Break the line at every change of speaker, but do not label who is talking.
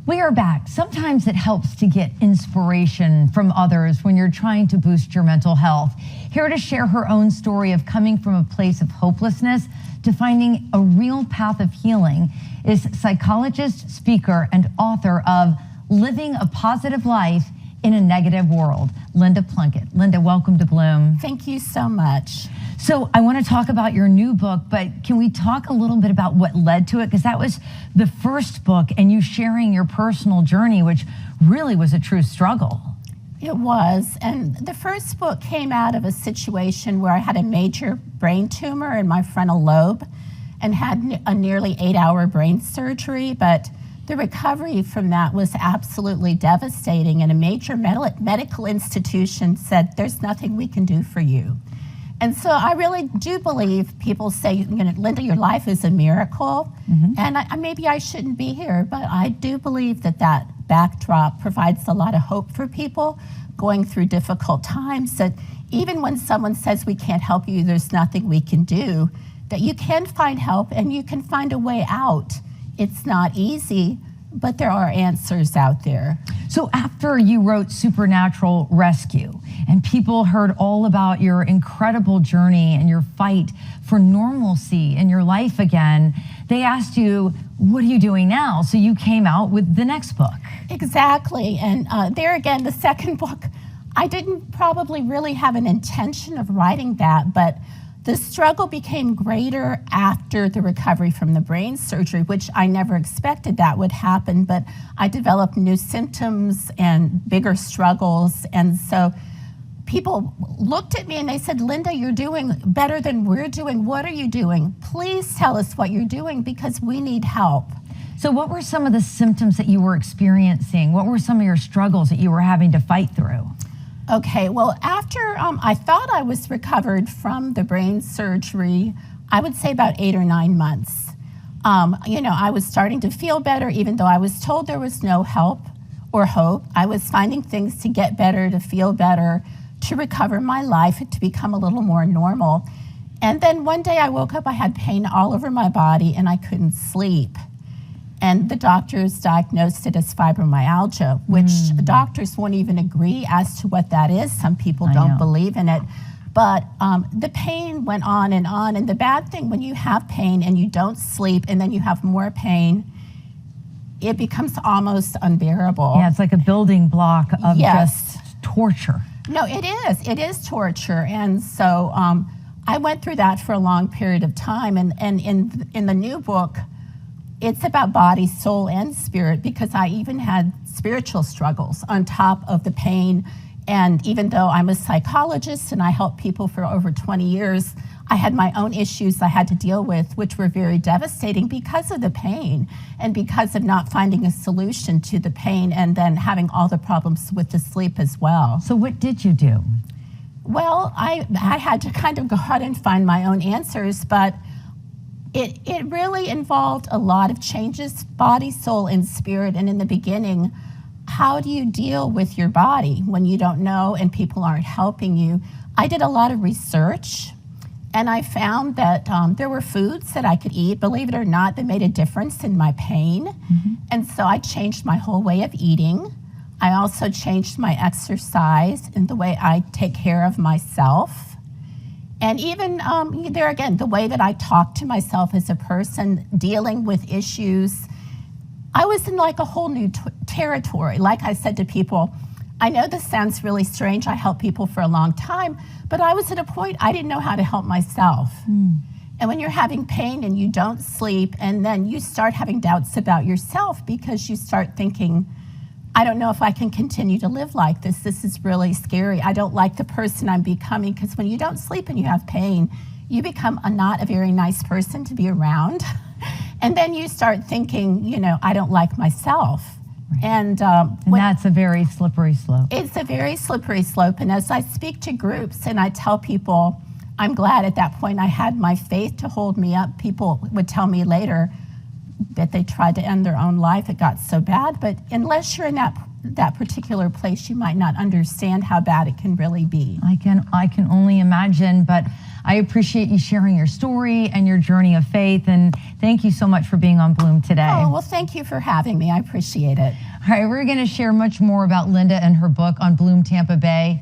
We are back. Sometimes it helps to get inspiration from others when you're trying to boost your mental health. Here to share her own story of coming from a place of hopelessness to finding a real path of healing is psychologist, speaker, and author of Living a Positive Life in a Negative World, Linda Plunkett. Linda, welcome to Bloom.
Thank you so much.
So I want to talk about your new book, but can we talk a little bit about what led to it? Because that was the first book and you sharing your personal journey, which really was a true struggle.
It was, and the first book came out of a situation where I had a major brain tumor in my frontal lobe and had a nearly 8-hour brain surgery, but the recovery from that was absolutely devastating, and a major medical institution said, there's nothing we can do for you. And so I really do believe people say, you know, Linda, your life is a miracle, and maybe I shouldn't be here, but I do believe that that backdrop provides a lot of hope for people going through difficult times, that even when someone says we can't help you, there's nothing we can do, that you can find help and you can find a way out. It's not easy, but there are answers out there.
So after you wrote Supernatural Rescue and people heard all about your incredible journey and your fight for normalcy in your life again, they asked you, what are you doing now? So you came out with the next book.
Exactly, and there again, the second book, I didn't probably really have an intention of writing that, but the struggle became greater after the recovery from the brain surgery, which I never expected that would happen, but I developed new symptoms and bigger struggles. And so people looked at me and they said, Linda, you're doing better than we're doing. What are you doing? Please tell us what you're doing because we need help.
So what were some of the symptoms that you were experiencing? What were some of your struggles that you were having to fight through?
Okay, well, after I thought I was recovered from the brain surgery, I would say about 8 or 9 months. You know, I was starting to feel better, even though I was told there was no help or hope. I was finding things to get better, to feel better, to recover my life, to become a little more normal. And then one day I woke up, I had pain all over my body and I couldn't sleep. And the doctors diagnosed it as fibromyalgia, which doctors won't even agree as to what that is. Some people don't believe in it. But the pain went on, and the bad thing, when you have pain and you don't sleep and then you have more pain, it becomes almost unbearable.
Yeah, it's like a building block of just torture.
No, it is. It is torture. And so I went through that for a long period of time. And in the new book, it's about body, soul, and spirit, because I even had spiritual struggles on top of the pain. And even though I'm a psychologist and I help people for over 20 years, I had my own issues I had to deal with, which were very devastating because of the pain and because of not finding a solution to the pain and then having all the problems with the sleep as well.
So what did you do?
Well, I had to kind of go out and find my own answers, but it really involved a lot of changes, body, soul, and spirit. And in the beginning, how do you deal with your body when you don't know and people aren't helping you? I did a lot of research, and I found that there were foods that I could eat, believe it or not, that made a difference in my pain. And so I changed my whole way of eating. I also changed my exercise and the way I take care of myself. And even there again, the way that I talk to myself as a person dealing with issues, I was in like a whole new territory. Like I said to people, I know this sounds really strange. I helped people for a long time, but I was at a point I didn't know how to help myself. And when you're having pain and you don't sleep, and then you start having doubts about yourself because you start thinking, I don't know if I can continue to live like this. This is really scary. I don't like the person I'm becoming, because when you don't sleep and you have pain, you become not a very nice person to be around. And then you start thinking, you know, I don't like myself.
Right.
And
that's a very slippery slope.
It's a very slippery slope. And as I speak to groups and I tell people, I'm glad at that point I had my faith to hold me up. People would tell me later, that they tried to end their own life. It got so bad, but unless you're in that particular place, you might not understand how bad it can really be.
I can only imagine, but I appreciate you sharing your story and your journey of faith, and thank you so much for being on Bloom today.
Oh, well, thank you for having me. I appreciate it.
All right, we're going to share much more about Linda and her book on Bloom Tampa Bay.